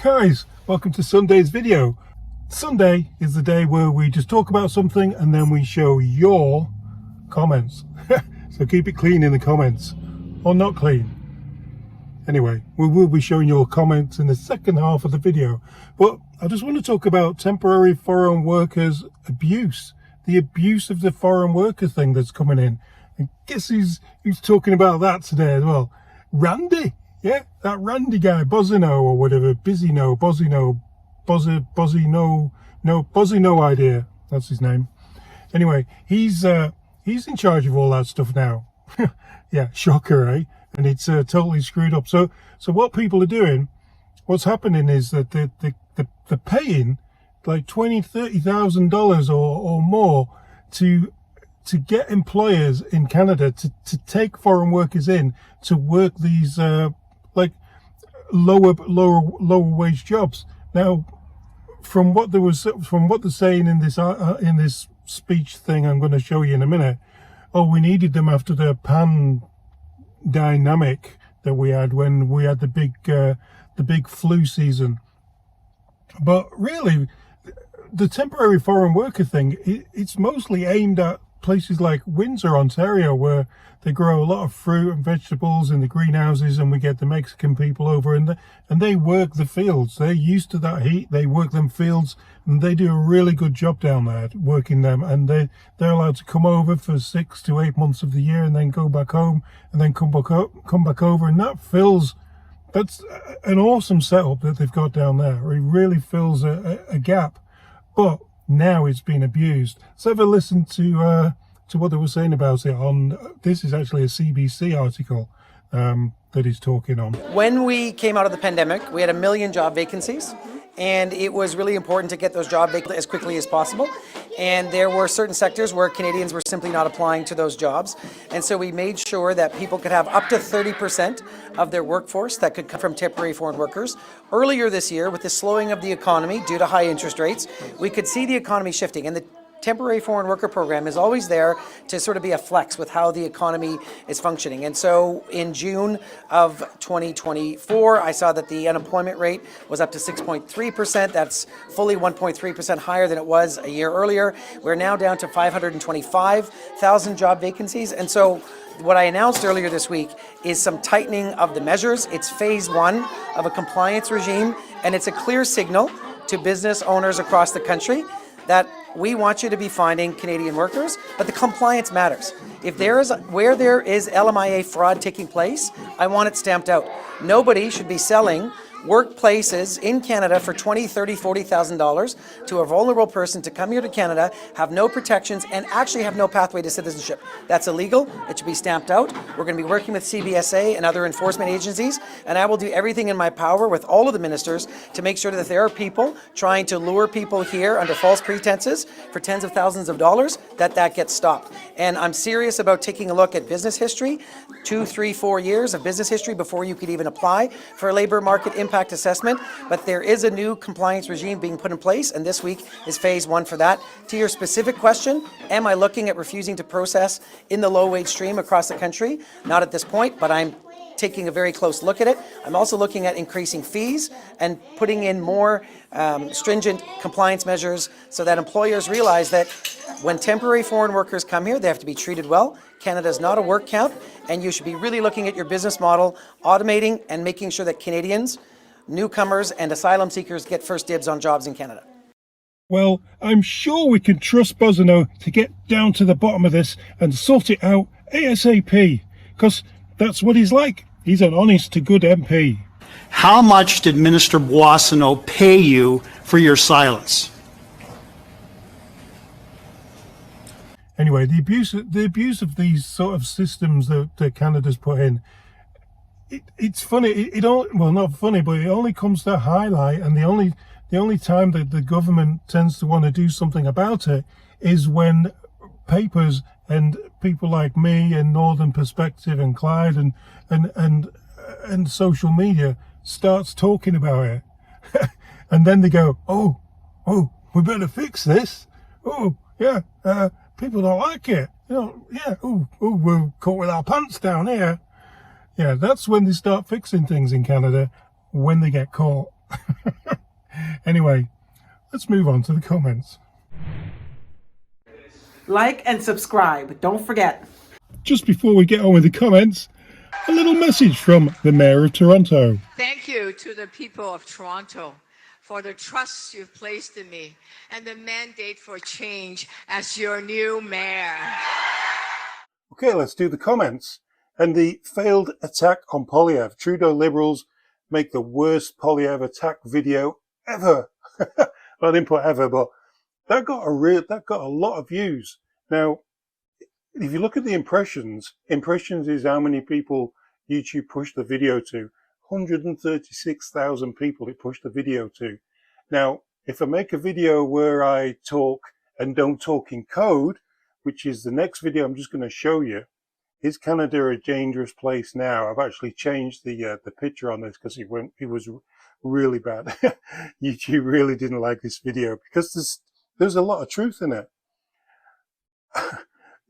Guys, welcome to Sunday's video. Sunday is the day where we just talk about something and then we show your comments. So keep it clean in the comments, or not clean. Anyway, we will be showing your comments in the second half of the video. But I just want to talk about temporary foreign workers abuse. The abuse of the foreign worker thing that's coming in. And guess who's talking about that today as well? Randy. Yeah, that Randy guy, Bozzino or whatever, Bozzino idea. That's his name. Anyway, he's in charge of all that stuff now. Yeah, shocker, eh? And it's totally screwed up. So what people are doing, what's happening is that they're paying like $20,000-$30,000 or more to get employers in Canada to take foreign workers in to work these like lower wage jobs. Now, from what they're saying in this speech thing I'm going to show you in a minute, we needed them after the pandemic that we had when we had the big flu season. But really, the temporary foreign worker thing, it's mostly aimed at places like Windsor, Ontario, where they grow a lot of fruit and vegetables in the greenhouses, and we get the Mexican people over and they work the fields. They're used to that heat. They work them fields, and they do a really good job down there working them. And they're allowed to come over for 6 to 8 months of the year, and then go back home, and then come back over, and that's an awesome setup that they've got down there. It really fills a gap. But now it's been abused. So have a listen to what they were saying about it on, this is actually a CBC article that he's talking on. When we came out of the pandemic, we had 1 million job vacancies, and it was really important to get those job vacancies as quickly as possible. And there were certain sectors where Canadians were simply not applying to those jobs. And so we made sure that people could have up to 30% of their workforce that could come from temporary foreign workers. Earlier this year, with the slowing of the economy due to high interest rates, we could see the economy shifting. And the temporary foreign worker program is always there to sort of be a flex with how the economy is functioning. And so in June of 2024, I saw that the unemployment rate was up to 6.3%. That's fully 1.3% higher than it was a year earlier. We're now down to 525,000 job vacancies. And so what I announced earlier this week is some tightening of the measures. It's phase 1 of a compliance regime, and it's a clear signal to business owners across the country that we want you to be finding Canadian workers, but the compliance matters. Where there is LMIA fraud taking place, I want it stamped out. Nobody should be selling workplaces in Canada for $20,000, $30,000, $40,000 to a vulnerable person to come here to Canada, have no protections, and actually have no pathway to citizenship. That's illegal. It should be stamped out. We're going to be working with CBSA and other enforcement agencies, and I will do everything in my power with all of the ministers to make sure that if there are people trying to lure people here under false pretenses for tens of thousands of dollars, that gets stopped. And I'm serious about taking a look at business history, 2, 3, 4 years of business history before you could even apply for a labor market impact assessment. But there is a new compliance regime being put in place, and this week is phase 1 for that. To your specific question, am I looking at refusing to process in the low wage stream across the country? Not at this point, but I'm taking a very close look at it. I'm also looking at increasing fees and putting in more stringent compliance measures so that employers realize that when temporary foreign workers come here, they have to be treated well. Canada is not a work count, and you should be really looking at your business model, automating and making sure that Canadians, newcomers and asylum seekers get first dibs on jobs in Canada. Well, I'm sure we can trust Bozzino to get down to the bottom of this and sort it out ASAP, because that's what he's like. He's an honest to good MP. How much did Minister Boissonnault pay you for your silence? Anyway, the abuse of these sort of systems that Canada's put in, it's funny. Not funny, but it only comes to highlight, and the only time that the government tends to want to do something about it is when papers and people like me and Northern Perspective and Clyde and social media starts talking about it. And then they go, oh, we better fix this. Oh, yeah, people don't like it. Yeah, we're caught with our pants down here. Yeah, that's when they start fixing things in Canada, when they get caught. Anyway, let's move on to the comments. Like and subscribe. Don't forget. Just before we get on with the comments, a little message from the Mayor of Toronto. Thank you to the people of Toronto for the trust you've placed in me and the mandate for change as your new mayor. Okay, let's do the comments. And the failed attack on Polyev. Trudeau Liberals make the worst Polyev attack video ever. Well, I didn't put ever, but that got a lot of views. Now, if you look at the impressions is how many people YouTube pushed the video to. 136,000 people it pushed the video to. Now, if I make a video where I talk and don't talk in code, which is the next video I'm just going to show you, is Canada a dangerous place now? I've actually changed the picture on this because it was really bad. YouTube really didn't like this video because there's a lot of truth in it.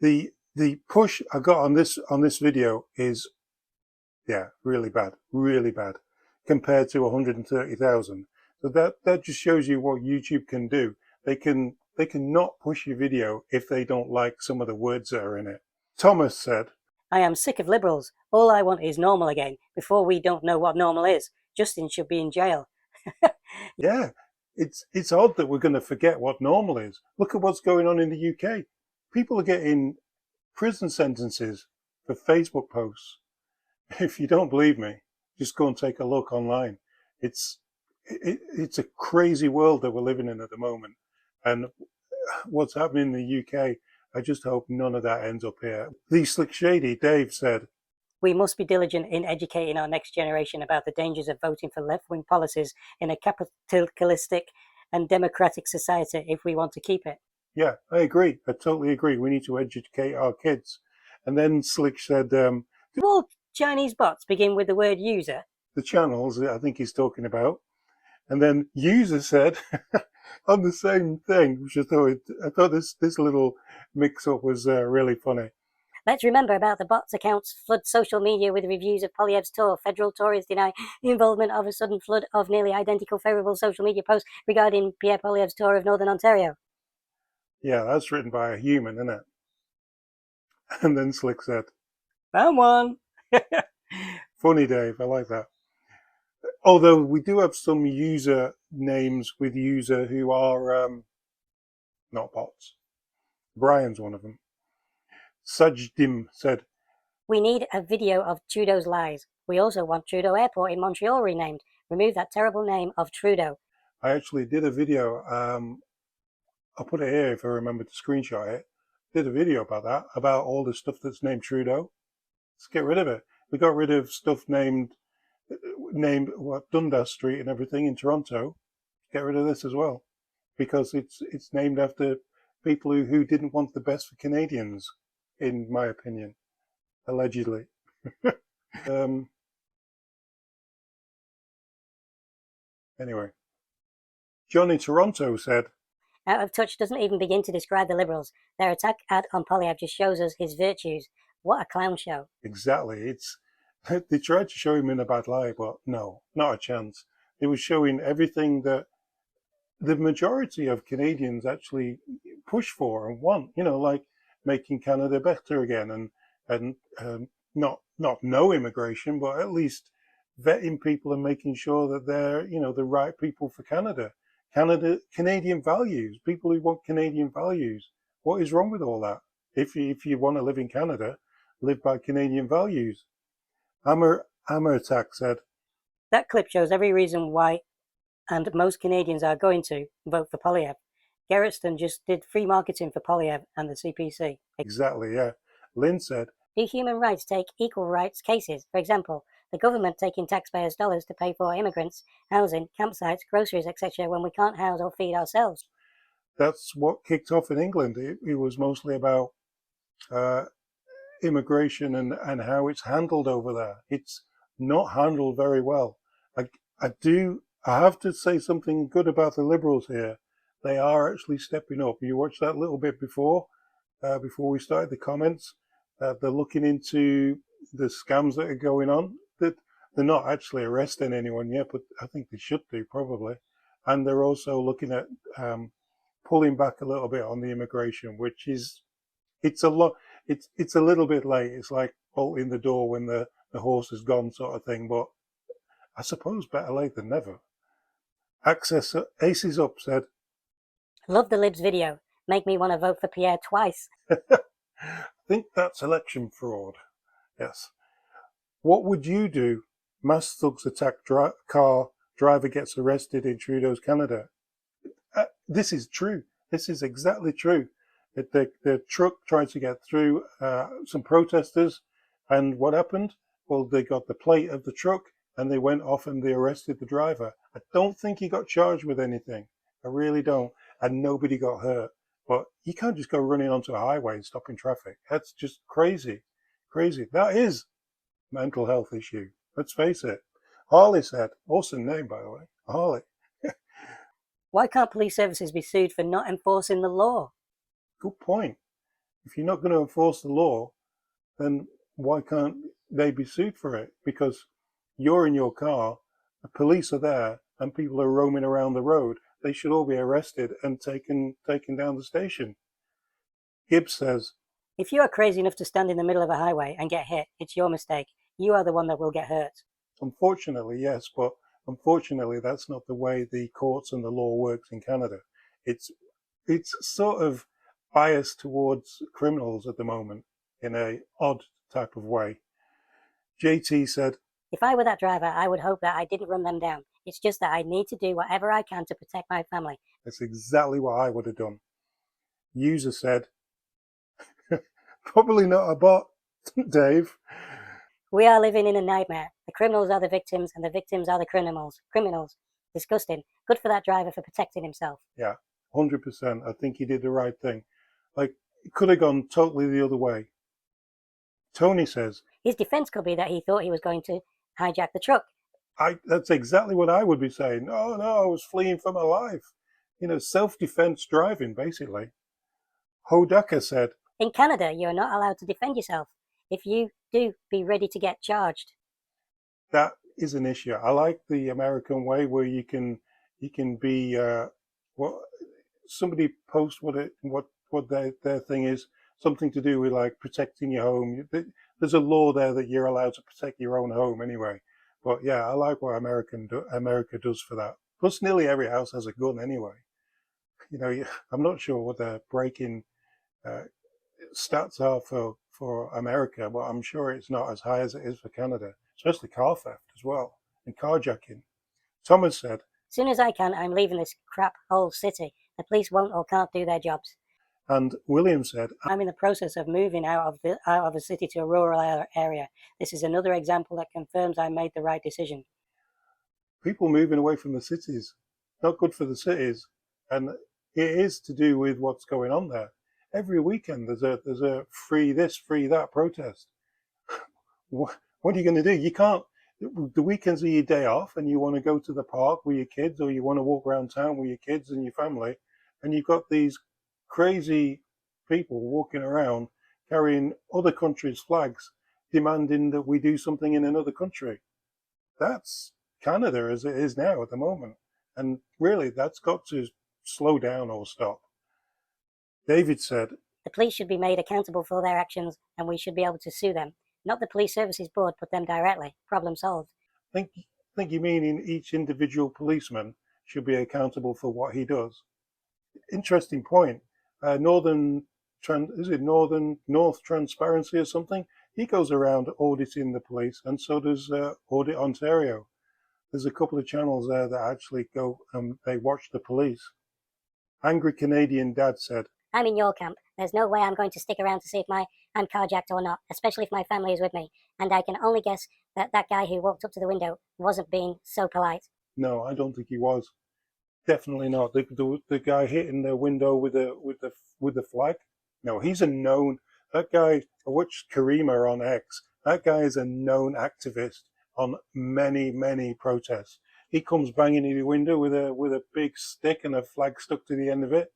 The push I got on this video is, yeah, really bad compared to 130,000. So that just shows you what YouTube can do. They can not push your video if they don't like some of the words that are in it. Thomas said, I am sick of Liberals. All I want is normal again. Before we don't know what normal is. Justin should be in jail. yeah, it's odd that we're going to forget what normal is. Look at what's going on in the UK. People are getting prison sentences for Facebook posts. If you don't believe me, just go and take a look online. It's a crazy world that we're living in at the moment. And what's happening in the UK, I just hope none of that ends up here. The Slick Shady, Dave, said, We must be diligent in educating our next generation about the dangers of voting for left-wing policies in a capitalistic and democratic society if we want to keep it. Yeah, I agree. I totally agree. We need to educate our kids. And then Slick said, Do all Chinese bots begin with the word user? The channels I think he's talking about. And then user said on the same thing, which I thought this little mix-up was really funny. Let's remember about the bots accounts flood social media with reviews of Poilievre's tour. Federal Tories deny the involvement of a sudden flood of nearly identical favourable social media posts regarding Pierre Poilievre's tour of Northern Ontario. Yeah, that's written by a human, isn't it? And then Slick said, Found one. Funny, Dave. I like that. Although we do have some user names with user who are not bots. Brian's one of them. Sajdim said, We need a video of Trudeau's lies. We also want Trudeau Airport in Montreal renamed. Remove that terrible name of Trudeau. I actually did a video. I'll put it here if I remember to screenshot it. Did a video about that, about all the stuff that's named Trudeau. Let's get rid of it. We got rid of stuff named Dundas Street and everything in Toronto. Get rid of this as well, because it's named after people who didn't want the best for Canadians, in my opinion, allegedly. Anyway, John in Toronto said, Out of touch doesn't even begin to describe the Liberals. Their attack on Poilievre just shows us his virtues. What a clown show. Exactly. They tried to show him in a bad light, but no, not a chance. They were showing everything that the majority of Canadians actually push for and want, like making Canada better again and not no immigration, but at least vetting people and making sure that they're, the right people for Canada. Canadian values, people who want Canadian values. What is wrong with all that? If you want to live in Canada, live by Canadian values. Hammer Attack said, That clip shows every reason why, and most Canadians are going to, vote for Poilievre. Gerritsen just did free marketing for Poilievre and the CPC. Exactly, yeah. Lynn said, Do human rights take equal rights cases? For example, the government taking taxpayers' dollars to pay for immigrants, housing, campsites, groceries, etc. when we can't house or feed ourselves. That's what kicked off in England. It was mostly about immigration and how it's handled over there. It's not handled very well. I have to say something good about the Liberals here. They are actually stepping up. You watched that little bit before we started the comments. They're looking into the scams that are going on. That They're not actually arresting anyone yet, but I think they should do probably. And they're also looking at pulling back a little bit on the immigration, which is it's a lot. It's a little bit late. It's like bolting the door when the horse is gone, sort of thing. But I suppose better late than never. Access Aces Up said, Love the Libs video. Make me want to vote for Pierre twice. I think that's election fraud. Yes. What would you do? Mass thugs attack car, driver gets arrested in Trudeau's Canada. This is true. This is exactly true. The truck tried to get through some protesters, and what happened? Well, they got the plate of the truck, and they went off and they arrested the driver. I don't think he got charged with anything. I really don't. And nobody got hurt. But you can't just go running onto a highway and stopping traffic. That's just crazy. Crazy. That is a mental health issue. Let's face it. Harley said, awesome name, by the way. Harley. Why can't police services be sued for not enforcing the law? Good point. If you're not going to enforce the law, then why can't they be sued for it? Because you're in your car, the police are there, and people are roaming around the road. They should all be arrested and taken down the station. Gibb says, If you are crazy enough to stand in the middle of a highway and get hit, it's your mistake. You are the one that will get hurt. unfortunately, yes, but unfortunately, that's not the way the courts and the law works in Canada. It's sort of biased towards criminals at the moment in a odd type of way. JT said, If I were that driver, I would hope that I didn't run them down. It's just that I need to do whatever I can to protect my family. That's exactly what I would have done. User said, probably not a bot, Dave. We are living in a nightmare. The criminals are the victims and the victims are the criminals. Disgusting. Good for that driver for protecting himself. Yeah, 100%. I think he did the right thing. Like, it could have gone totally the other way. Tony says, His defense could be that he thought he was going to hijack the truck. that's exactly what I would be saying. Oh, no, I was fleeing for my life. You know, self-defense driving, basically. Hodaka said, In Canada, you are not allowed to defend yourself. If you do, be ready to get charged. that is an issue. I like the American way where you can be what somebody posts what their thing is, something to do with like protecting your home. There's a law there that you're allowed to protect your own home anyway. But yeah, I like what America does for that. Plus, nearly every house has a gun anyway. You know, I'm not sure what the breaking stats are for America, but I'm sure it's not as high as it is for Canada, especially car theft as well and carjacking. Thomas said, As soon as I can, I'm leaving this crap hole city. The police won't or can't do their jobs. and William said, I'm in the process of moving out of a city to a rural area. This is another example that confirms I made the right decision. people moving away from the cities, not good for the cities, and it is to do with what's going on there. Every weekend there's a free this, free that protest. What are you going to do? You can't. The weekends are your day off, and you want to go to the park with your kids, or you want to walk around town with your kids and your family, and you've got these crazy people walking around carrying other countries' flags, demanding that we do something in another country. That's Canada as it is now at the moment, and really that's got to slow down or stop. David said, The police should be made accountable for their actions and we should be able to sue them. Not the Police Services Board, but them directly. Problem solved. think you mean in each individual policeman should be accountable for what he does. Interesting point. North Transparency or something? He goes around auditing the police, and so does Audit Ontario. There's a couple of channels there that actually go and they watch the police. Angry Canadian Dad said, I'm in your camp. There's no way I'm going to stick around to see if I'm carjacked or not, especially if my family is with me. And I can only guess that that guy who walked up to the window wasn't being so polite. no, I don't think he was. Definitely not. The guy hitting the window with the flag. No, he's a known. That guy. I watched Karima on X. That guy is a known activist on many protests. He comes banging in the window with a big stick and a flag stuck to the end of it.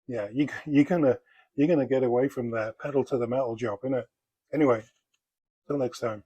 Yeah, you're gonna get away from there. Pedal to the metal job, innit? Anyway, till next time.